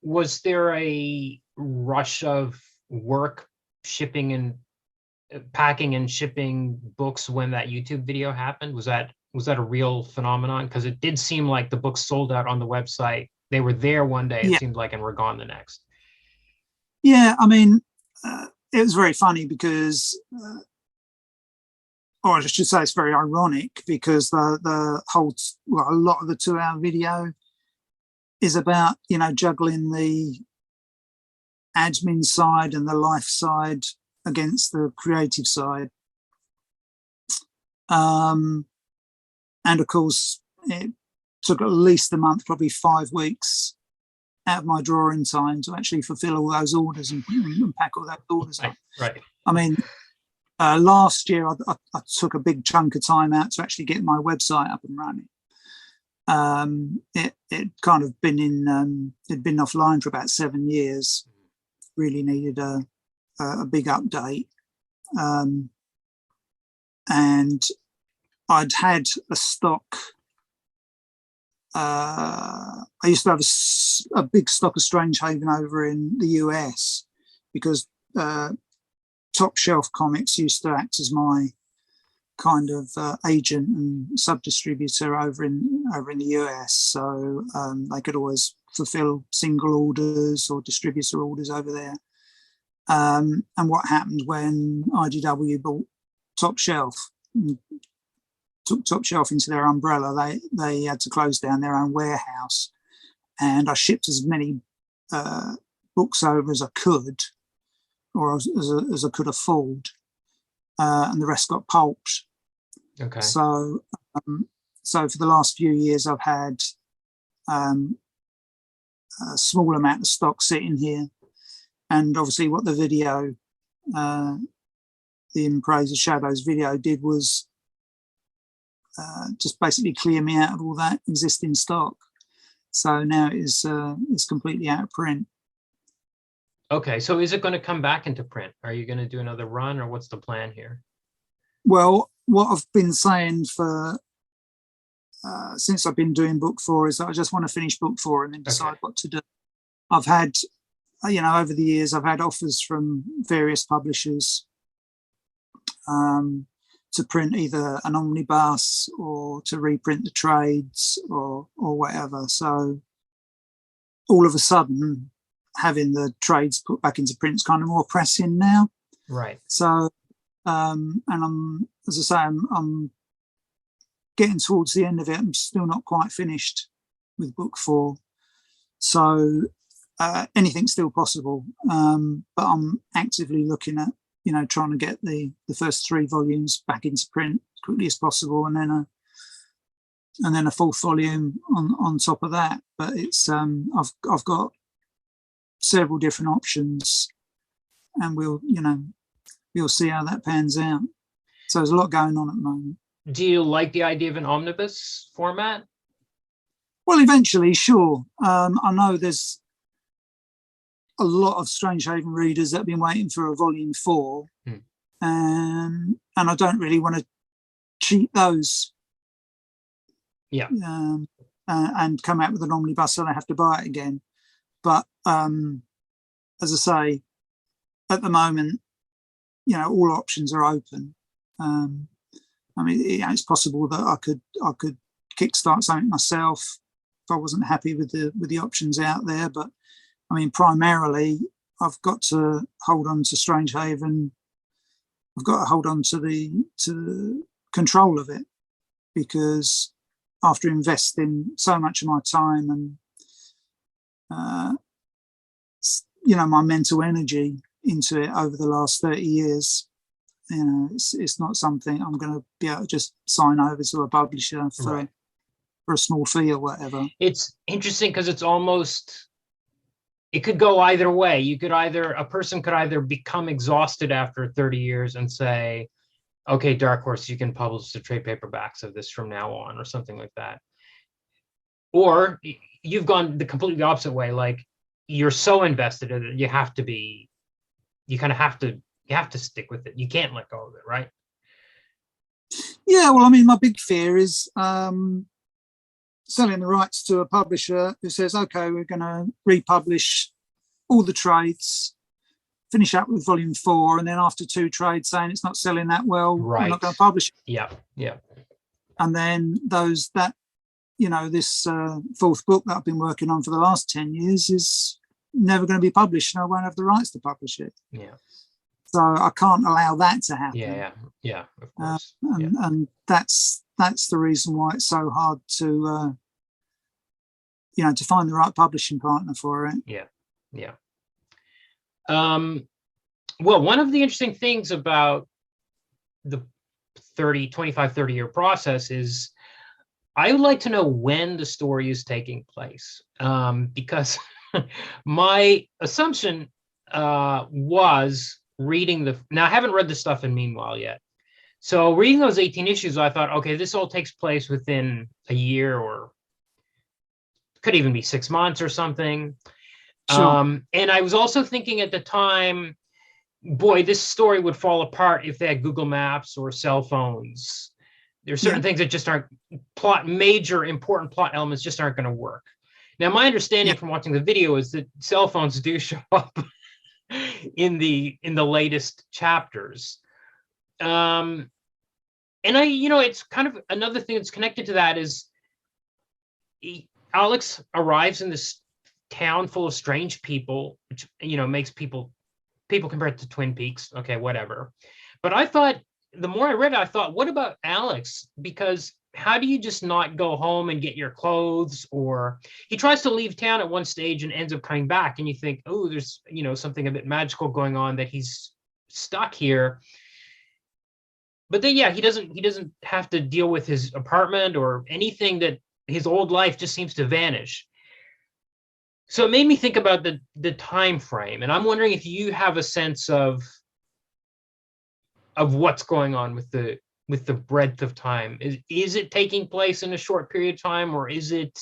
Was there a rush of work shipping and packing and shipping books when that YouTube video happened? Was that a real phenomenon? Because it did seem like the books sold out on the website. They were there one day, it seemed like, and were gone the next. Yeah, I mean, it was very funny because, or I should say it's very ironic, because the whole, a lot of the 2-hour video is about, juggling the admin side and the life side against the creative side. And of course, it took at least a month, probably 5 weeks out of my drawing time to actually fulfill all those orders and pack all those orders up. Right. I mean, last year I took a big chunk of time out to actually get my website up and running. It kind of been it'd been offline for about 7 years. Really needed a big update, and I'd had a stock. I used to have a big stock of Strangehaven over in the US, because Top Shelf Comics used to act as my kind of agent and sub-distributor over in the US, so they could always fulfill single orders or distributor orders over there. And what happened when IDW bought Top Shelf, took Top Shelf into their umbrella, they had to close down their own warehouse, and I shipped as many books over as I could, or as I could afford, and the rest got pulped. Okay. So for the last few years, I've had a small amount of stock sitting here, and obviously, what the video, the In Praise of Shadows video, did was just basically clear me out of all that existing stock. So now it's completely out of print. Okay, so is it going to come back into print? Are you going to do another run, or what's the plan here? Well, what I've been saying for since I've been doing book 4 is that I just want to finish book 4 and then decide what to do. I've had, over the years, I've had offers from various publishers to print either an omnibus or to reprint the trades or whatever. So all of a sudden, having the trades put back into print is kind of more pressing now. Right. So, and I'm, as I say, I'm getting towards the end of it. I'm still not quite finished with book 4. So anything's still possible. But I'm actively looking at, trying to get the first 3 volumes back into print as quickly as possible, and then a 4th volume on top of that. But it's I've got several different options, and we'll see how that pans out. So there's a lot going on at the moment. Do you like the idea of an omnibus format? Well, eventually, sure. I know there's a lot of Strangehaven readers that have been waiting for a volume 4, and I don't really want to cheat those. Yeah. And come out with an omnibus so they have to buy it again. But as I say, at the moment, all options are open. I mean, it's possible that I could kickstart something myself if I wasn't happy with the options out there. But I mean, primarily, I've got to hold on to Strangehaven. I've got to hold on to the control of it, because after investing so much of my time and my mental energy into it over the last 30 years, it's not something I'm going to be able to just sign over to a publisher for a small fee or whatever. It's interesting because it could go either way. A person could either become exhausted after 30 years and say, okay, Dark Horse, you can publish the trade paperbacks of this from now on, or something like that. Or you've gone the completely opposite way. Like, you're so invested in it, you have to stick with it. You can't let go of it, right? Yeah, well, I mean, my big fear is selling the rights to a publisher who says, okay, we're going to republish all the trades, finish up with volume 4, and then after 2 trades saying it's not selling that well, right, we're not going to publish it. Yeah. And then this 4th book that I've been working on for the last 10 years is never going to be published, and I won't have the rights to publish it. Yeah. So I can't allow that to happen. Yeah, of course. And that's the reason why it's so hard to to find the right publishing partner for it. Yeah. Well, one of the interesting things about the 30 year process is I would like to know when the story is taking place, because my assumption was reading now I haven't read the stuff in Meanwhile yet. So reading those 18 issues, I thought, okay, this all takes place within a year, or could even be 6 months or something. Sure. And I was also thinking at the time, boy, this story would fall apart if they had Google Maps or cell phones. There's certain things that just aren't major important plot elements just aren't going to work. Now, my understanding from watching the video is that cell phones do show up in the latest chapters. And it's kind of another thing that's connected to that is Alex arrives in this town full of strange people, which, makes people compare it to Twin Peaks. Okay, whatever. But I thought, the more I read it, I thought, what about Alex? Because how do you just not go home and get your clothes? Or he tries to leave town at one stage and ends up coming back, and you think, oh, there's, something a bit magical going on, that he's stuck here. But then, yeah, he doesn't have to deal with his apartment or anything. That his old life just seems to vanish. So it made me think about the time frame, and I'm wondering if you have a sense of what's going on with the breadth of time. Is it taking place in a short period of time, or is it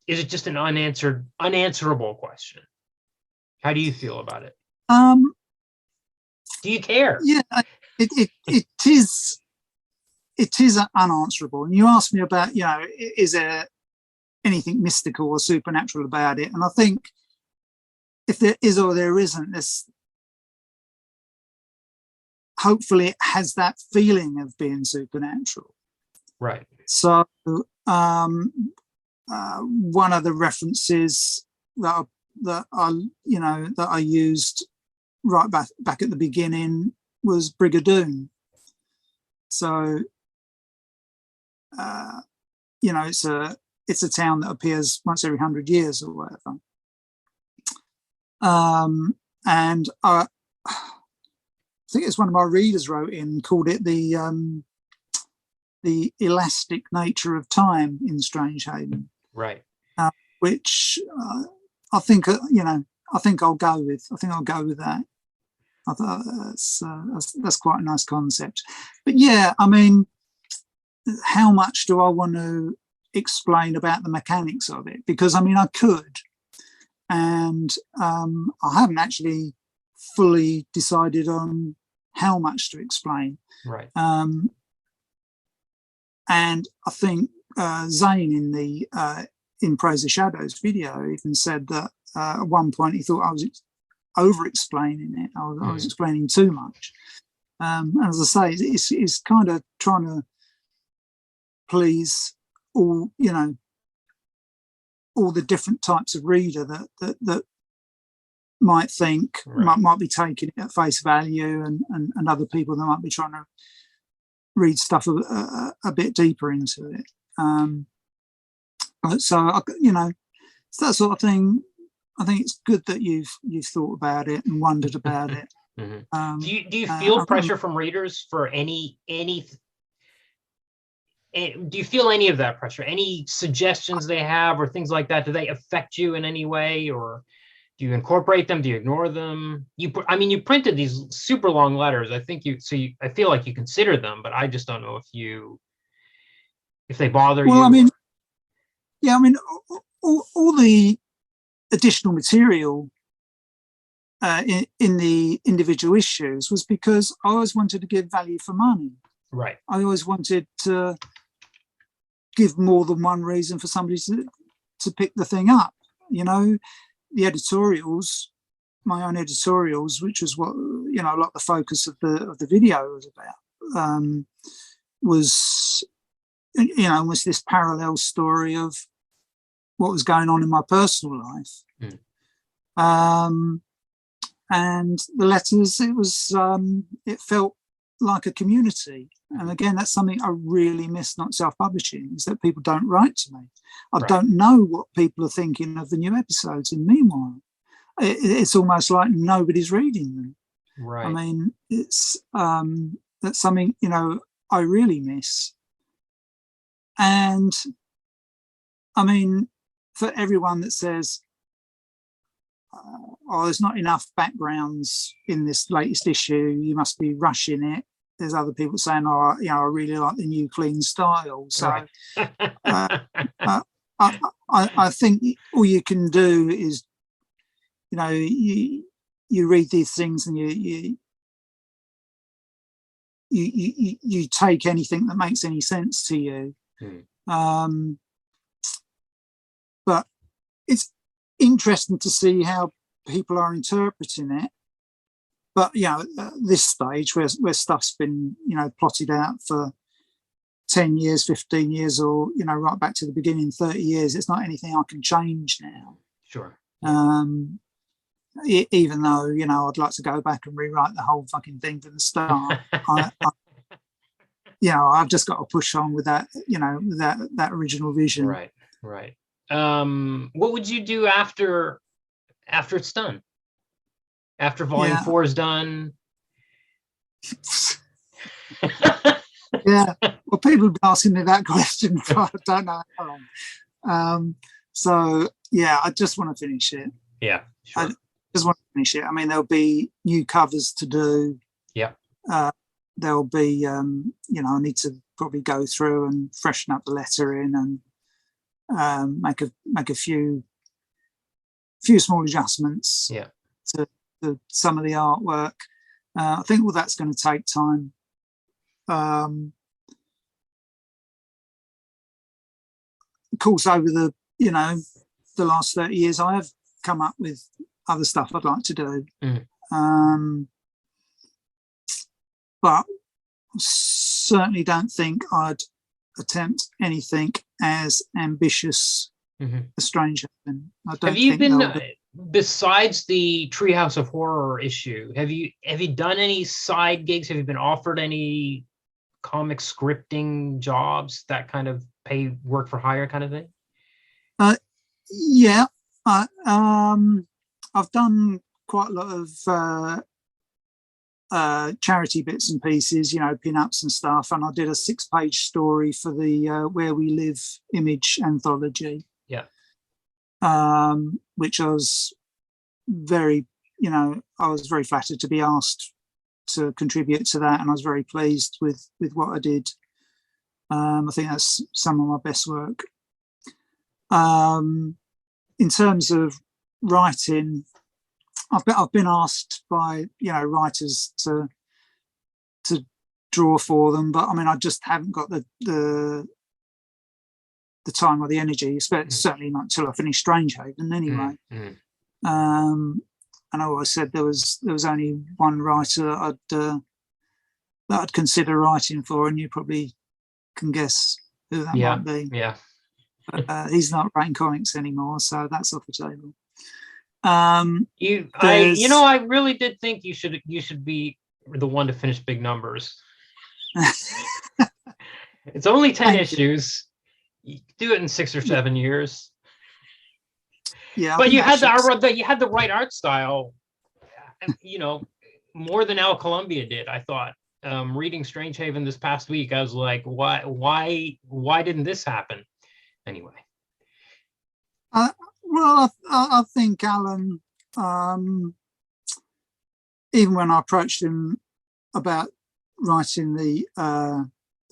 just an unanswerable question? How do you feel about it? Do you care? Yeah, it is unanswerable. And you asked me about, is there anything mystical or supernatural about it? And I think if there is or there isn't, hopefully it has that feeling of being supernatural. Right. So one of the references that I used right back at the beginning was Brigadoon. So it's a town that appears once every 100 years or whatever. And I think it's one of my readers wrote in, called it the elastic nature of time in Strangehaven. Right. Which I think I'll go with. I think I'll go with that. I thought that's quite a nice concept. But yeah, I mean, how much do I want to explain about the mechanics of it? Because I mean, I could, and I haven't actually fully decided on how much to explain. Right. And I think Zane in Praise of Shadows video even said that at one point he thought I was over-explaining it. I was explaining too much. As I say, it's kind of trying to please all the different types of reader that might think, right, might be taking it at face value, and other people that might be trying to read stuff a bit deeper into it. So it's that sort of thing. I think it's good that you've thought about it and wondered about it. Mm-hmm. Do you feel pressure from readers for any? Do you feel any of that pressure? Any suggestions they have or things like that? Do they affect you in any way, or do you incorporate them? Do you ignore them? You printed these super long letters. I think I feel like you consider them, but I just don't know if they bother you. Well, I mean, yeah, I mean, all the additional material in the individual issues was because I always wanted to give value for money. Right. I always wanted to give more than one reason for somebody to pick the thing up. The editorials, my own editorials, which was what a lot of the focus of the video was about, was this parallel story of what was going on in my personal life. And the letters, it felt like a community. And again, that's something I really miss not self-publishing, is that people don't write to me. I don't know what people are thinking of the new episodes. And meanwhile, it's almost like nobody's reading them. Right. I mean, that's something, I really miss. And I mean, for everyone that says, there's not enough backgrounds in this latest issue, you must be rushing it. There's other people saying, I really like the new clean style. So right. I think all you can do is, you read these things and you take anything that makes any sense to you. But it's interesting to see how people are interpreting it. But at this stage where stuff's been plotted out for 10 years, 15 years, or right back to the beginning, 30 years, it's not anything I can change now. Sure. Even though, you know, I'd like to go back and rewrite the whole fucking thing from the start. You know, I've just got to push on with that, you know, that original vision. Right. What would you do after it's done? After volume 4 is done? Yeah. Well, people have been asking me that question for I don't know how long. So yeah, I just want to finish it. Yeah. Sure. I just want to finish it. I mean, there'll be new covers to do. Yeah. There'll be, you know, I need to probably go through and freshen up the lettering and make a few small adjustments. Yeah. To some of the artwork. I think all that's going to take time. Of course, over the last 30 years, I have come up with other stuff I'd like to do. But certainly don't think I'd attempt anything as ambitious as Strangehaven. I don't Have you think been, besides the Treehouse of Horror issue, have you done any side gigs? Have you been offered any comic scripting jobs, that kind of pay work for hire kind of thing? Yeah. I've done quite a lot of charity bits and pieces, you know, pin-ups and stuff, and I did a 6-page story for the Where We Live Image anthology. Yeah. Which I was very flattered to be asked to contribute to that, and I was very pleased with what I did. I think that's some of my best work. In terms of writing, I've been asked by, you know, writers to draw for them, but I mean, I just haven't got the time or the energy, certainly not until I finish Strangehaven anyway. And I always said there was only one writer that I'd consider writing for, and you probably can guess who that might be. Yeah. But, he's not writing comics anymore, so that's off the table. I really did think you should be the one to finish Big Numbers. It's only 10 issues. You do it in 6 or 7 years. Yeah, but you had the right art style, you know, more than Al Columbia did, I thought. Reading Strangehaven this past week, I was like, why didn't this happen? Anyway. Well, I think Alan, even when I approached him about writing the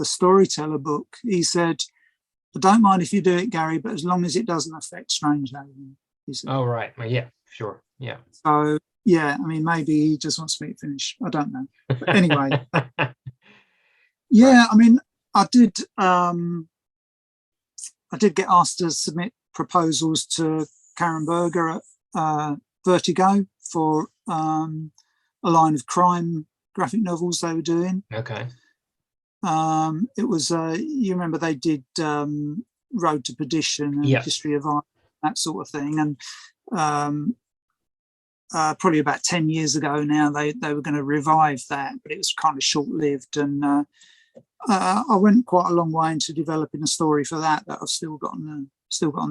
Storyteller book, he said, I don't mind if you do it, Gary, but as long as it doesn't affect Strangehaven. Oh, right. Yeah, sure. Yeah. So, yeah, I mean, maybe he just wants me to finish. I don't know. But anyway. Yeah, I mean, I did get asked to submit proposals to Karen Berger at Vertigo for a line of crime graphic novels they were doing. Okay. It was, you remember they did Road to Perdition and History of Art, that sort of thing. And probably about 10 years ago now, they were going to revive that, but it was kind of short-lived. And I went quite a long way into developing a story for that I've still got on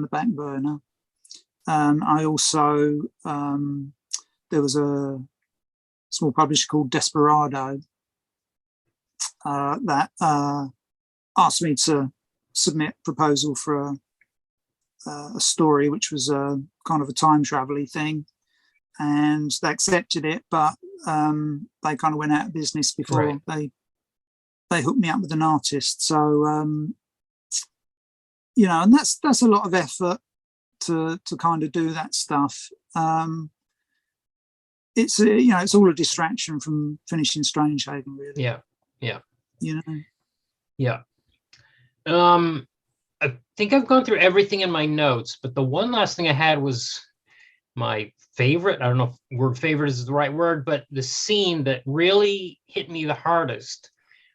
the back burner. I also, there was a small publisher called Desperado that asked me to submit a proposal for a story which was a kind of a time travel-y thing, and they accepted it, but they kind of went out of business before they hooked me up with an artist. So you know, and that's a lot of effort to kind of do that stuff. It's you know, it's all a distraction from finishing Strangehaven, really. Yeah. You know. Yeah. I think I've gone through everything in my notes, but the one last thing I had was my favorite. I don't know if word favorite is the right word, but the scene that really hit me the hardest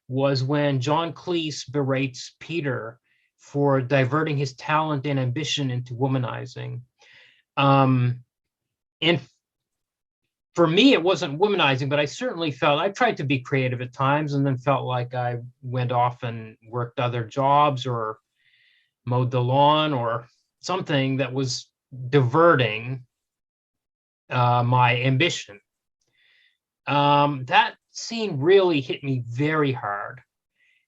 was when John Cleese berates Peter for diverting his talent and ambition into womanizing. And for me, it wasn't womanizing, but I certainly felt I tried to be creative at times and then felt like I went off and worked other jobs or mowed the lawn or something that was diverting my ambition. That scene really hit me very hard.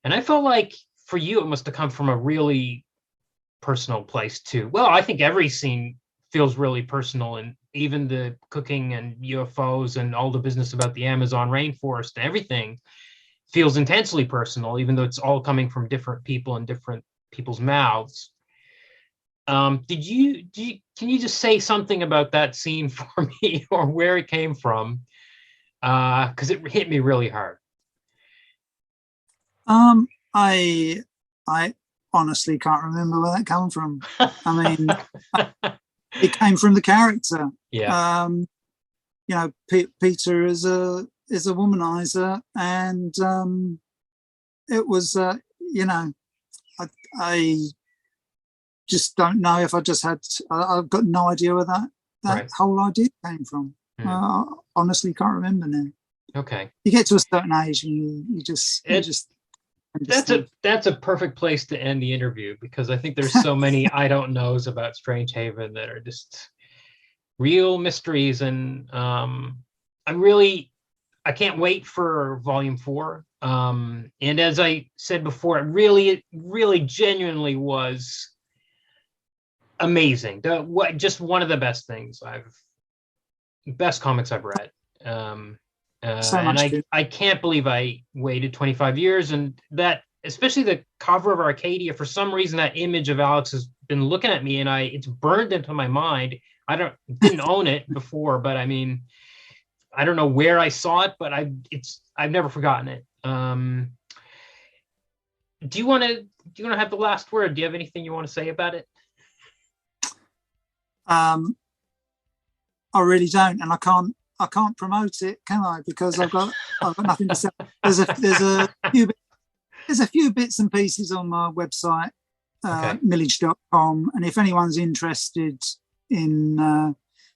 And I felt like for you, it must have come from a really personal place too. Well, I think every scene feels really personal, and even the cooking and UFOs and all the business about the Amazon rainforest, everything feels intensely personal, even though it's all coming from different people and different people's mouths. Can you just say something about that scene for me, or where it came from? Because it hit me really hard. I honestly can't remember where that came from. I mean, it came from the character. Yeah. Peter is a womanizer, and it was I just don't know if I've got no idea where that Right. whole idea came from. Honestly can't remember now. Okay. You get to a certain age and you just That's a perfect place to end the interview, because I think there's so many I don't knows about Strangehaven that are just real mysteries, and I can't wait for volume 4. And as I said before, it really genuinely was amazing. Just one of the best comics I've read. And I can't believe I waited 25 years, and that, especially the cover of Arcadia, for some reason that image of Alex has been looking at me, and it's burned into my mind. I didn't own it before, but I mean, I don't know where I saw it, but I've never forgotten it. Do you want to have the last word? Do you have anything you want to say about it? I really don't, and I can't promote it, can I? Because I've got nothing to say. There's a few bits and pieces on my website, millidge.com, and if anyone's interested in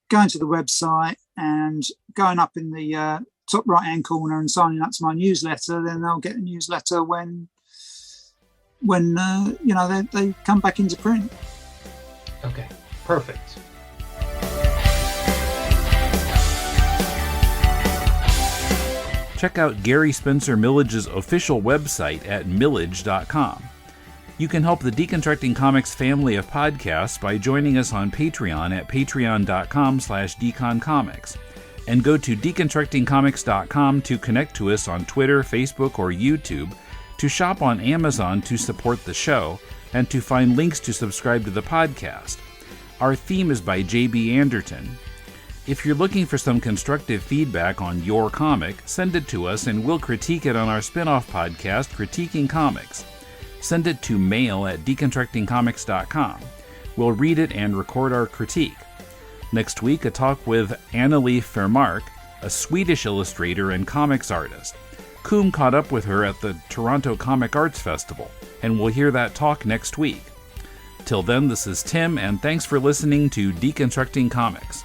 going to the website and going up in the top right hand corner and signing up to my newsletter, then they'll get a newsletter when they come back into print. Okay, perfect. Check out Gary Spencer Millidge's official website at millidge.com. You can help the Deconstructing Comics family of podcasts by joining us on Patreon at patreon.com/deconcomics, and go to deconstructingcomics.com to connect to us on Twitter, Facebook, or YouTube, to shop on Amazon to support the show, and to find links to subscribe to the podcast. Our theme is by J.B. Anderton. If you're looking for some constructive feedback on your comic, send it to us and we'll critique it on our spin-off podcast, Critiquing Comics. Send it to mail@deconstructingcomics.com. We'll read it and record our critique. Next week, a talk with Annelie Fermark, a Swedish illustrator and comics artist. Kum caught up with her at the Toronto Comic Arts Festival, and we'll hear that talk next week. Till then, this is Tim, and thanks for listening to Deconstructing Comics.